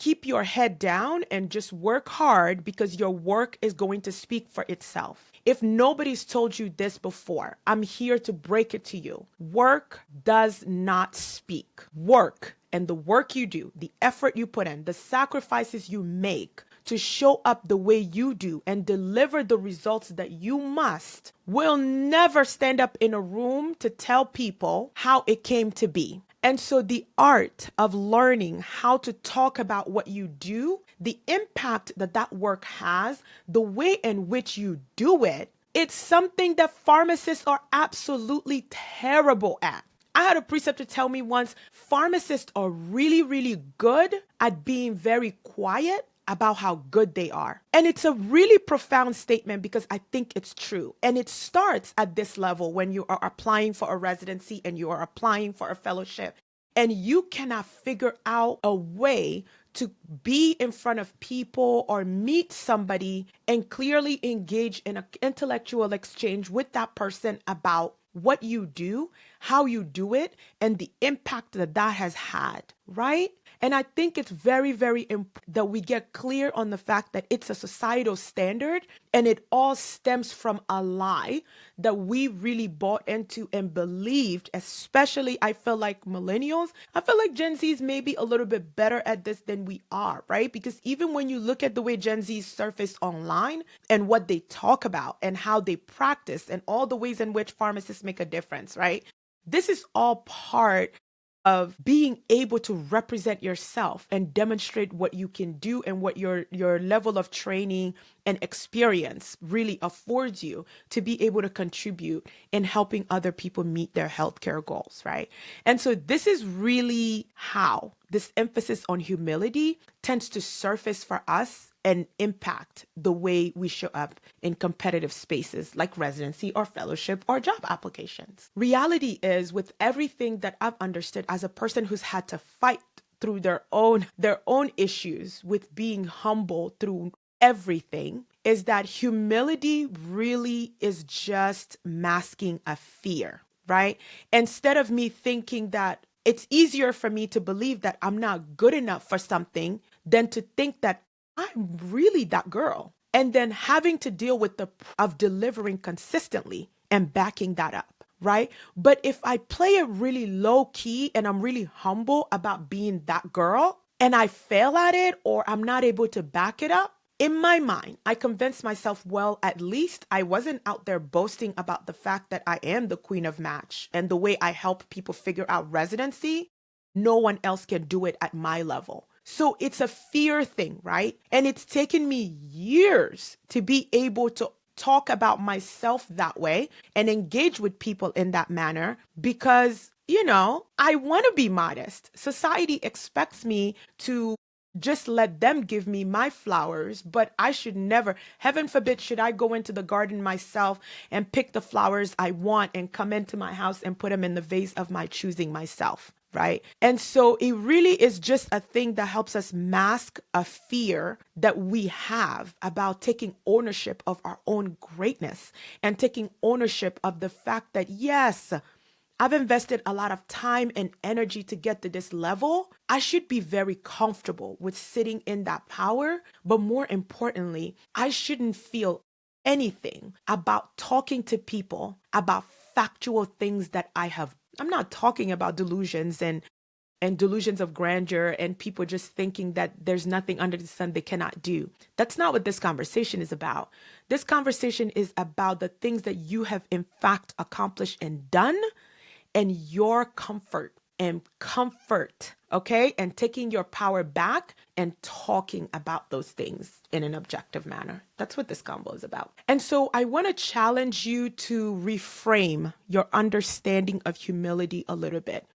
keep your head down and just work hard because your work is going to speak for itself. If nobody's told you this before, I'm here to break it to you. Work does not speak. Work and the work you do, the effort you put in, the sacrifices you make to show up the way you do and deliver the results that you must will never stand up in a room to tell people how it came to be. And so the art of learning how to talk about what you do, the impact that that work has, the way in which you do it, it's something that pharmacists are absolutely terrible at. I had a preceptor tell me once, pharmacists are really, really good at being very quiet about how good they are. And it's a really profound statement because I think it's true. And it starts at this level when you are applying for a residency and you are applying for a fellowship and you cannot figure out a way to be in front of people or meet somebody and clearly engage in an intellectual exchange with that person about what you do, how you do it, and the impact that that has had, right? And I think it's very, very important that we get clear on the fact that it's a societal standard and it all stems from a lie that we really bought into and believed, especially I feel like millennials. I feel like Gen Zs may be a little bit better at this than we are, right? Because even when you look at the way Gen Zs surface online and what they talk about and how they practice and all the ways in which pharmacists make a difference, right? This is all part of being able to represent yourself and demonstrate what you can do and what your level of training and experience really affords you to be able to contribute in helping other people meet their healthcare goals, right? And so this is really how this emphasis on humility tends to surface for us and impact the way we show up in competitive spaces like residency or fellowship or job applications. Reality is, with everything that I've understood as a person who's had to fight through their own issues with being humble through everything, is that humility really is just masking a fear, right? Instead of me thinking that it's easier for me to believe that I'm not good enough for something than to think that I'm really that girl. And then having to deal with of delivering consistently and backing that up, right? But if I play it really low key and I'm really humble about being that girl and I fail at it or I'm not able to back it up, in my mind, I convinced myself, well, at least I wasn't out there boasting about the fact that I am the queen of match and the way I help people figure out residency. No one else can do it at my level. So it's a fear thing, right? And it's taken me years to be able to talk about myself that way and engage with people in that manner because, I want to be modest. Society expects me to just let them give me my flowers, but I should never, heaven forbid, should I go into the garden myself and pick the flowers I want and come into my house and put them in the vase of my choosing myself. Right. And so it really is just a thing that helps us mask a fear that we have about taking ownership of our own greatness and taking ownership of the fact that, yes, I've invested a lot of time and energy to get to this level. I should be very comfortable with sitting in that power. But more importantly, I shouldn't feel anything about talking to people about factual things that I'm not talking about delusions and delusions of grandeur and people just thinking that there's nothing under the sun they cannot do. That's not what this conversation is about. This conversation is about the things that you have in fact accomplished and done and your comfort, okay? And taking your power back and talking about those things in an objective manner. That's what this combo is about. And so I want to challenge you to reframe your understanding of humility a little bit.